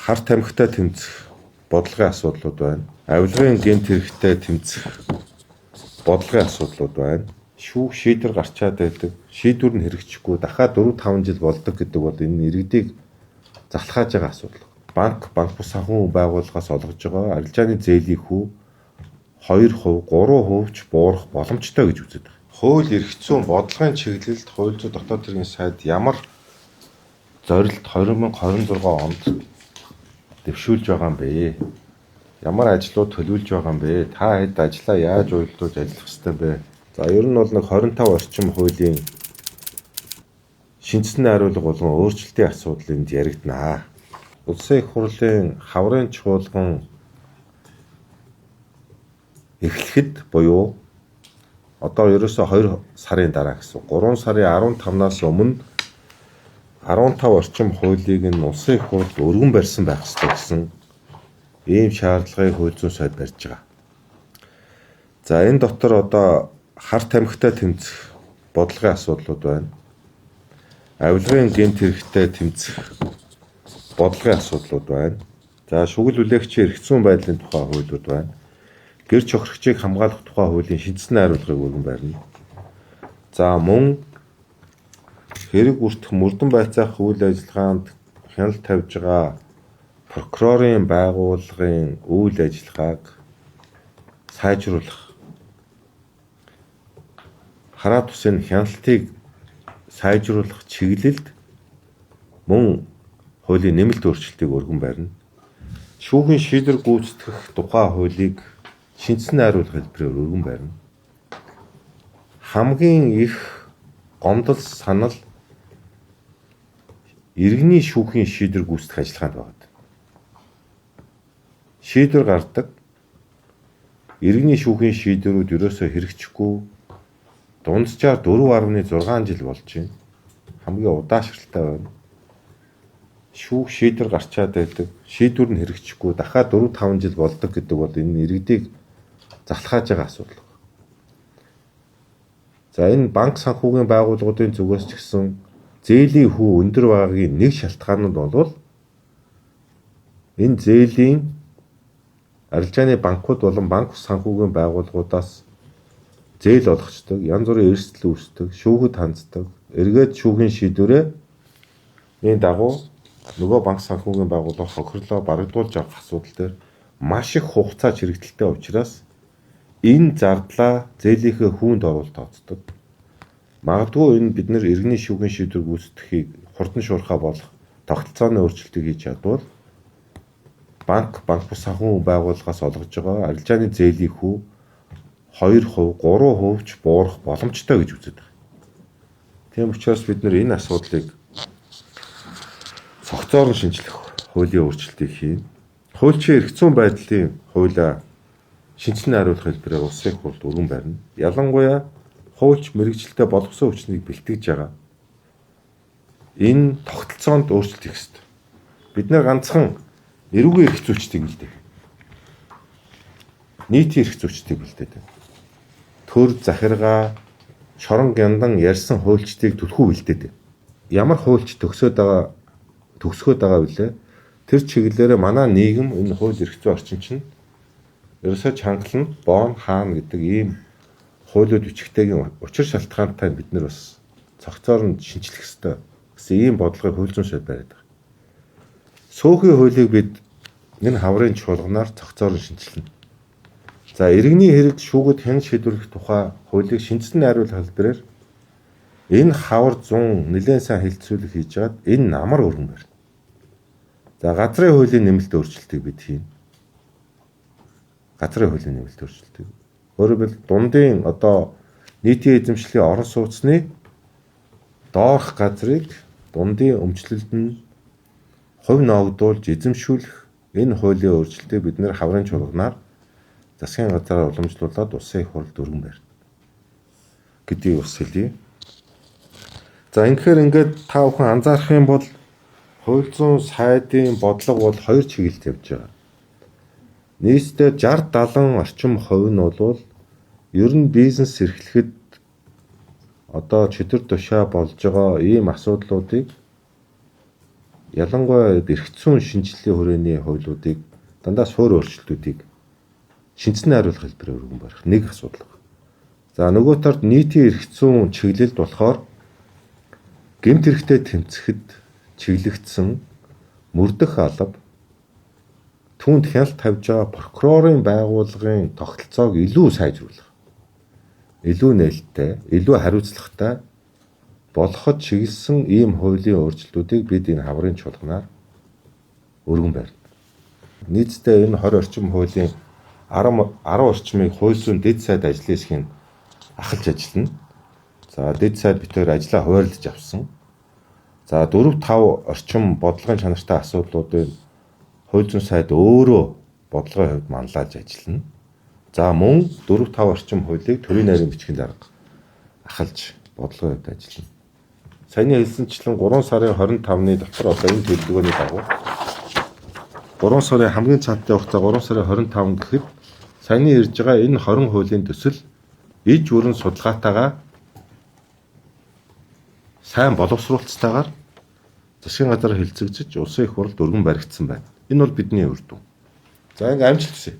хар тамхитай тэмцэх бодлогын асуудлууд байна. Авилгын гэмт хэрэгтэй тэмцэх бодлогын асуудлууд байна. Шүүх шийдвэр гарчаад байдаг. Шийдвэр нь хэрэгжихгүй дахиад 4-5 жил болдог гэдэг бол энэ иргэдийг залхааж байгаа асуудал. Банк бус санхүү байгууллагаас олгож байгаа арилжааны зээлийн хүү 2%, 3% ч буурах боломжтой гэж үздэг. Хууль эрх зүйн бодлогын чиглэлд хууль зүйн дотоод хэргийн сайд ямар зорилт 2026 онд дэвшүүлж байгаа юм бэ? Ямар ажлууд төлөвлөж байгаа юм бэ? Та хэд ажлаа яаж уйлдуулж ажиллах ёстой бэ? За ер нь бол нэг 25 орчим хуулийн шинжсэн найруулга болгон өөрчлөлтийн асуудал энд яригдана. Улсын их хурлын хаврын чуулган эхлэхэд буюу одоо ерөөсөө 2 сарын дараа гэсэн 3 сарын 15-наас өмнө 15 орчим хуулийг нь улсын их хурл өргөн барьсан байх ёстой гэсэн ийм шаардлагыг хууль зүйн сайд барьж байгаа. За энэ дотор одоо хар тамхитай тэмцэх бодлогын асуудлууд байна. Авилгын гэмт хэрэгтэй тэмцэх бодлогын асуудлууд байна. За шүгэл үлээгчийн эрх зүйн байдлын тухай хуулиуд байна. Гэр чохирогчийг хамгаалах тухай хуулийн шинжсэн найруулгыг өргөн барина. За мөн хэрэг бүртгэх мөрдөн байцаах үйл ажиллагаанд хяналт тавьж байгаа прокурорын байгууллагын үйл ажиллагааг сайжруулах, хараа тусын хяналтыг сайжруулах чиглэлд мөн хуулийн нэмэлт өөрчлөлтийг өргөн барина. Шүүхийн шийдвэр гүйцэтгэх тухай хуулийг шинжсэн найруулга хэлбэрээр өргөн барина. Хамгийн их гомдол санал иргэний шүүхийн шийдвэр гүйцэтгэх ажиллагаанд байна. Шийдвэр гардаг. Иргэний шүүхийн шийдвэрүүд ерөөсөө хэрэгжихгүй дунджаар 4.6 жил болж байна. Хамгийн удаашралтай байна. Шүүх шийдвэр гарчаад байдаг. Шийдвэр нь хэрэгжихгүй дахиад 4-5 жил болдог гэдэг бол энэ иргэдийг залхааж байгаа асуудал. За энэ банк санхүүгийн байгууллагуудын зүгээс ч гэсэн зээлийн хүү өндөр байгаагийн нэг шалтгаан нь бол энэ зээлийн арилжааны банкуд болон банк санхүүгийн байгууллагуудаас зээл олгочдог, янз бүрийн эрсдэл үүсдэг, шүүхэд ханддаг, эргээд шүүхийн шийдвэрээ энэ дагуу нөгөө банк санхүүгийн байгууллага хохирлоо барагдуулж авах асуудал дээр маш их хугацаа чирэгдэлтэй учраас энэ зардлаа зээлийнхээ хүүнд оруулалт тооцдог. Магадгүй энэ бид нар иргэний шүүхийн шийдвэр гүйцэтгэхийг хурдан шуурхай болох тогтолцооны өөрчлөлтийг хийж чадвал банк бус санхүү байгууллагаас олгож байгаа арилжааны зээлийн хүү 2%, 3% ч буурах боломжтой гэж үздэг. Тийм учраас бид нар энэ асуудлыг цогцоор нь шинжлэх хуулийн өөрчлөлтийг хийн. Хуульчийн эрх зүйн байдлын хуулиа шинжсэн найруулах хэлбэрээр улсын их хурлд өргөн барина. Ялангуяа хуульч мэргэжилтэд боловсон хүчнийг бэлтгэж байгаа. Энэ тогтолцоонд өөрчлөлт хийх ёстой. Бид нэр ганцхан эрүүгийн эрх зүйчдийг бэлдээ. Нийтийн эрх зүйчдийг бэлдээд байна. Төр захиргаа шорон гяндан ярьсан хуульчдыг түлхүү бэлдээд байна. Ямар хуульч төгсөөд байгаа вүлээ? Тэр чиглэлээр манай нийгэм энэ хууль эрх зүйн орчин чинь ерөөсөө чангална, боон хаана гэдэг ийм хуулиуд бичигтэйгийн учир шалтгаантай бид нар бас цогцоор нь шинжлэх ёстой гэсэн ийм бодлогыг хууль зүйн сайд бариад байгаа. Сөөхийн хуулийг бид энэ хаврын чуулганаар цогцоор нь шинжилнэ. За иргэний хэрэг шүүгүүд хяналт шийдвэрлэх тухай хуулийг шинжсэн найруулах хэлбэрээр энэ хавар 100 нэлээд сайн хэлэлцүүлэг хийж чад энэ намар өргөн барьна. За газрын хуулийн нэмэлт өөрчлөлтийг бид хийн. Газрын хуулийн нэмэлт өөрчлөлтийг. Өөрөөр хэлбэл дундын одоо нийтийн эзэмшлийн орон сууцны доорх газрыг дундын өмчлөлд нь хувь ногдуулж эзэмшүүлэх энэ хуулийн өөрчлөлтийг бид нэр хаврын чуулганаар засгийн газраар уламжлуулад улсын их хурлд өргөн барьна гэдгийг бас хэлье. За ингээд та бүхэн анзаарах юм бол хууль зүйн сайдын бодлого бол 2 чиглэлд явж байгаа. Нийтдээ 60-70 орчим хувь нь бол ер нь бизнес эрхлэхэд одоо чөтгөр тушаа болж байгаа ийм асуудлуудыг ялангуяа эрх зүйн шинжилгээ хүрээний хуулиудыг дандаа суур өөрчлөлтүүдийг шинжсэн хариулах хэлбэрээр өргөн барих нэг асуудал байна. За нөгөө талд нийтийн эрх зүйн чиглэлд болохоор гэмт хэрэгтэй тэмцэхэд чиглэгдсэн мөрдөх алба түүнд хяналт тавьж байгаа прокурорын байгууллагын тогтолцоог илүү сайжруулах, илүү нээлттэй, илүү хариуцлагатай болгоход чиглэсэн ийм хуулийн өөрчлөлтүүдийг бид энэ хаврын чуулганаар өргөн барина. Нийтдээ энэ 20 орчим хуулийн 10 орчмыг хууль зүйн дэд сайд ажлын хэсгийн ахалж ажиллана. За дэд сайд битээр ажлаа хуваарлаж авсан. За 4-5 орчим бодлогын чанартай асуудлуудыг хууль зүйн сайд өөрөө бодлогын хувьд манлайлж ажиллана. За мөн 4-5 орчим хуулийг төрийн нарийн бичгийн дарга ахалж бодлогын хувьд ажиллана. Саяны хэлсэнчлэн 3 сарын 25-ны дотор одоо энэ төлөвлөгөөний дагуу 3 сарын хамгийн цааттай хугацаа 3 сарын 25 гэхэд саяны ирж байгаа энэ 20 хуулийн төсөл иж бүрэн судалгаатайгаар сайн боловсруулцтайгаар засгийн газар хэлцэгдэж улсын их хурлд өргөн баригдсан байна. Энэ бол бидний үр дүн. За ингээ амжилт хүсье.